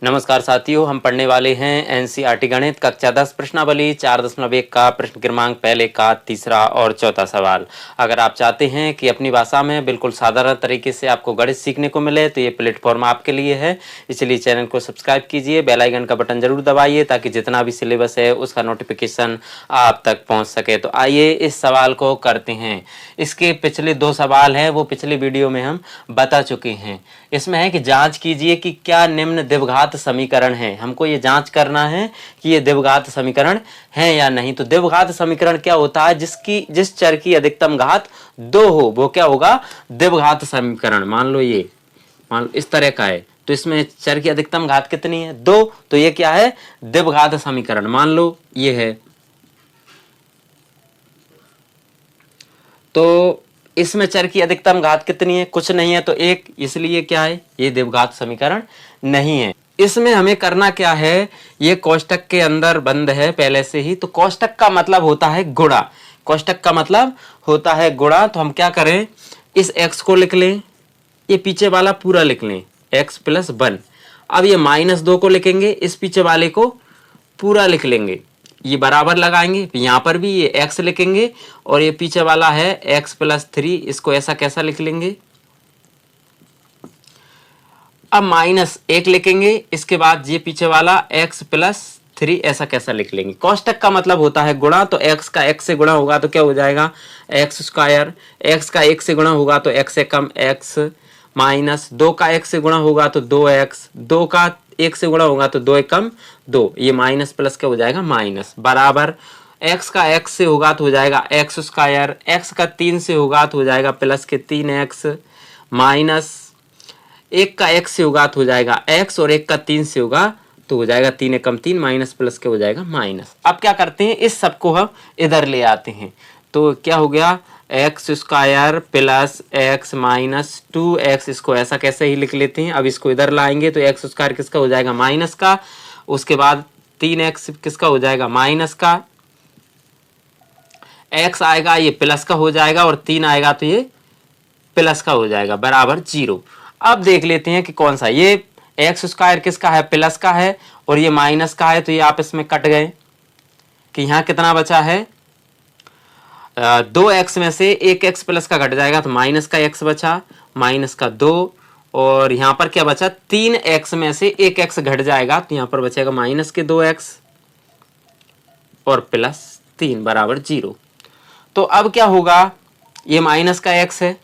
नमस्कार साथियों, हम पढ़ने वाले हैं एनसीईआरटी गणित कक्षा 10 प्रश्नावली 4.1 का प्रश्न क्रमांक पहले का तीसरा और चौथा सवाल। अगर आप चाहते हैं कि अपनी भाषा में बिल्कुल साधारण तरीके से आपको गणित सीखने को मिले तो ये प्लेटफॉर्म आपके लिए है। इसलिए चैनल को सब्सक्राइब कीजिए, बेल आइकन का बटन जरूर दबाइए ताकि जितना भी सिलेबस है उसका नोटिफिकेशन आप तक पहुँच सके। तो आइए इस सवाल को करते हैं। इसके पिछले 2 सवाल हैं वो पिछले वीडियो में हम बता चुके हैं। इसमें है कि जांच कीजिए कि क्या निम्न द्विघात समीकरण है। हमको ये जांच करना है कि ये द्विघात समीकरण है या नहीं। तो द्विघात समीकरण क्या होता है? जिस चर की अधिकतम घात 2 हो वो क्या होगा? द्विघात समीकरण। मान लो इस तरह का है तो इसमें चर की अधिकतम घात कितनी है? 2। तो ये क्या है? द्विघात समीकरण। मान लो ये है तो इसमें चर की अधिकतम घात कितनी है? कुछ नहीं है तो 1, इसलिए क्या है? ये द्विघात समीकरण नहीं है। इसमें हमें करना क्या है? ये कोष्टक के अंदर बंद है पहले से ही, तो कोष्टक का मतलब होता है गुणा। कोष्टक का मतलब होता है गुणा। तो हम क्या करें? इस x को लिख लें, ये पीछे वाला पूरा लिख लें, x + 1। अब ये -2 को लिखेंगे, इस पीछे वाले को पूरा लिख लेंगे, ये बराबर लगाएंगे, यहाँ पर भी ये x लिखेंगे और ये पीछे वाला है x + 3, इसको ऐसा कैसा लिख लेंगे। अब -1 लिखेंगे, इसके बाद ये पीछे वाला x + 3 ऐसा कैसा लिख लेंगे। कोष्टक का मतलब होता है गुणा। तो x का x से गुणा होगा तो क्या हो जाएगा? x²। x का 1 से गुणा होगा तो x से कम x, -2 का x से गुणा होगा तो 2x, 2 का 1 से गुणा होगा तो 2 कम 2, ये माइनस प्लस क्या हो जाएगा? माइनस, बराबर x का x से होगा तो हो जाएगा x², x का 3 से होगा तो हो जाएगा प्लस के 3x, माइनस 1 का x से होगा तो हो जाएगा x और 1 का 3 से होगा तो हो जाएगा 3 कम 3, माइनस प्लस के हो जाएगा माइनस। अब क्या करते हैं? इस सब को हम इधर ले आते हैं तो क्या हो गया? x² + x - 2x, इसको ऐसा कैसे ही लिख लेते हैं। अब इसको इधर लाएंगे तो x² किसका हो जाएगा? माइनस का, उसके बाद 3x किसका हो जाएगा? माइनस का, x आएगा ये प्लस का हो जाएगा और 3 आएगा तो ये प्लस का हो जाएगा, बराबर 0। अब देख लेते हैं कि कौन सा, ये x² किसका है? प्लस का है और ये माइनस का है, तो ये आपस में कट गए कि यहाँ कितना बचा है? 2x में से 1x प्लस का घट जाएगा तो माइनस का x बचा, माइनस का 2, और यहाँ पर क्या बचा? 3x में से 1x घट जाएगा तो यहाँ पर बचेगा माइनस के 2x और प्लस 3 बराबर 0। तो अब क्या होगा? ये माइनस का x है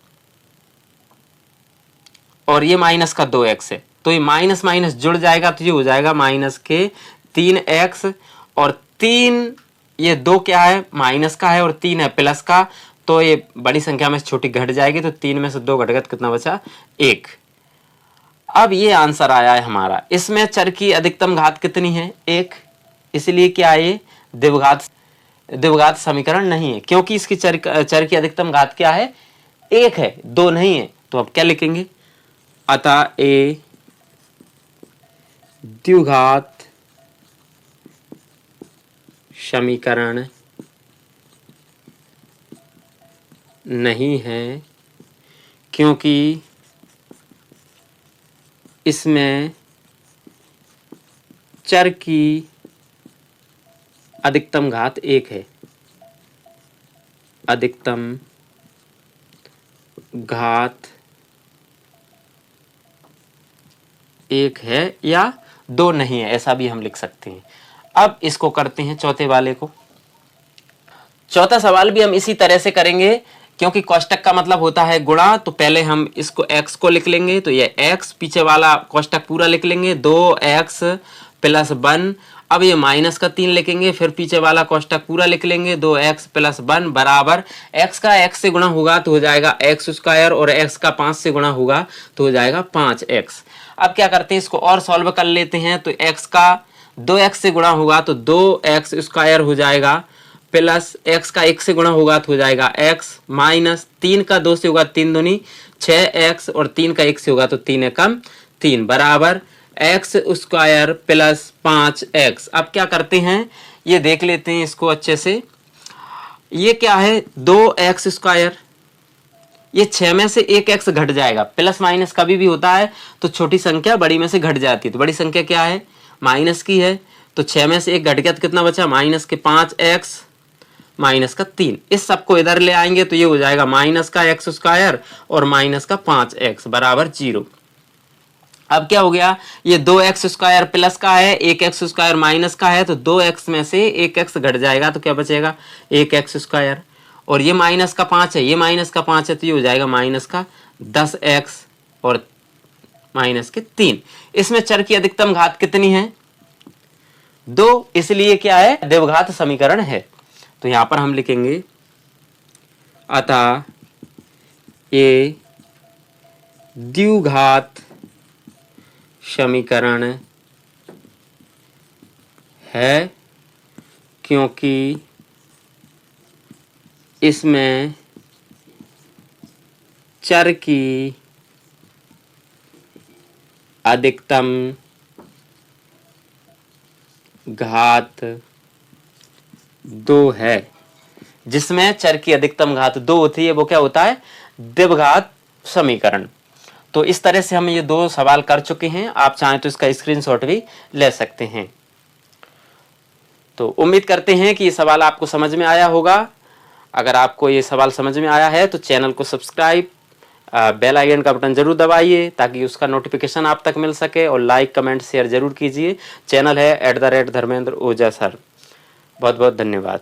और ये माइनस का 2x है, तो ये माइनस माइनस जुड़ जाएगा तो ये हो जाएगा माइनस के 3x, और 3 ये 2 क्या है? माइनस का है और 3 है प्लस का, तो ये बड़ी संख्या में से छोटी घट जाएगी तो 3 में से 2 घट गया तो कितना बचा? 1। अब ये आंसर आया है हमारा। इसमें चर की अधिकतम घात कितनी है? 1, इसलिए क्या ये द्विघात समीकरण नहीं है, क्योंकि इसकी चर की अधिकतम घात क्या है? 1 है, 2 नहीं है। तो अब क्या लिखेंगे? अतः ए द्विघात समीकरण नहीं है क्योंकि इसमें चर की अधिकतम घात 1 है। अधिकतम घात 1 है या 2 नहीं है, ऐसा भी हम लिख सकते हैं। अब इसको करते हैं चौथे वाले को। चौथा सवाल भी हम इसी तरह से करेंगे, क्योंकि कोष्टक का मतलब होता है गुणा। तो पहले हम इसको x को लिख लेंगे, तो ये x, पीछे वाला कोष्टक पूरा लिख लेंगे, 2x + 1। अब ये माइनस का 3 लिखेंगे, फिर पीछे वाला कोष्टक पूरा लिख लेंगे, 2x + 1 बराबर x का x से गुणा होगा तो हो जाएगा x² और x का 5 से गुणा होगा तो हो जाएगा 5x। अब क्या करते हैं? इसको और सॉल्व कर लेते हैं। तो x का 2x से गुणा होगा तो 2x² हो जाएगा, प्लस x का 1 से गुणा होगा तो हो जाएगा x, माइनस 3 का 2 से होगा 3 दूनी 6x और 3 का 1 से होगा तो 3 कम 3 बराबर x² + 5x। अब क्या करते हैं? ये देख लेते हैं इसको अच्छे से। ये क्या है 2x², ये 6 में से एक x घट जाएगा। प्लस माइनस कभी भी होता है तो छोटी संख्या बड़ी में से घट जाती है, तो बड़ी संख्या क्या है माइनस की है, तो 6 में से एक घट गया तो कितना बचा माइनस के 5x माइनस का 3। इस सबको इधर ले आएंगे तो ये हो जाएगा माइनस का x² और माइनस का 5x बराबर 0। अब क्या हो गया, ये 2x² प्लस का है, 1x² माइनस का है, तो 2x में से 1x घट जाएगा तो क्या बचेगा 1x², और ये माइनस का 5 है, ये माइनस का 5 है, तो ये हो जाएगा माइनस का 10x और माइनस के 3। इसमें चर की अधिकतम घात कितनी है 2, इसलिए क्या है द्विघात समीकरण है। तो यहां पर हम लिखेंगे अतः ये द्विघात समीकरण है क्योंकि इसमें चर की अधिकतम घात 2 है। जिसमें चर की अधिकतम घात 2 होती है वो क्या होता है द्विघात समीकरण। तो इस तरह से हम ये 2 सवाल कर चुके हैं, आप चाहें तो इसका स्क्रीनशॉट भी ले सकते हैं। तो उम्मीद करते हैं कि ये सवाल आपको समझ में आया होगा। अगर आपको ये सवाल समझ में आया है तो चैनल को सब्सक्राइब, बेल आइकन का बटन जरूर दबाइए ताकि उसका नोटिफिकेशन आप तक मिल सके, और लाइक कमेंट शेयर जरूर कीजिए। चैनल है @धर्मेंद्र ओझा सर। बहुत बहुत धन्यवाद।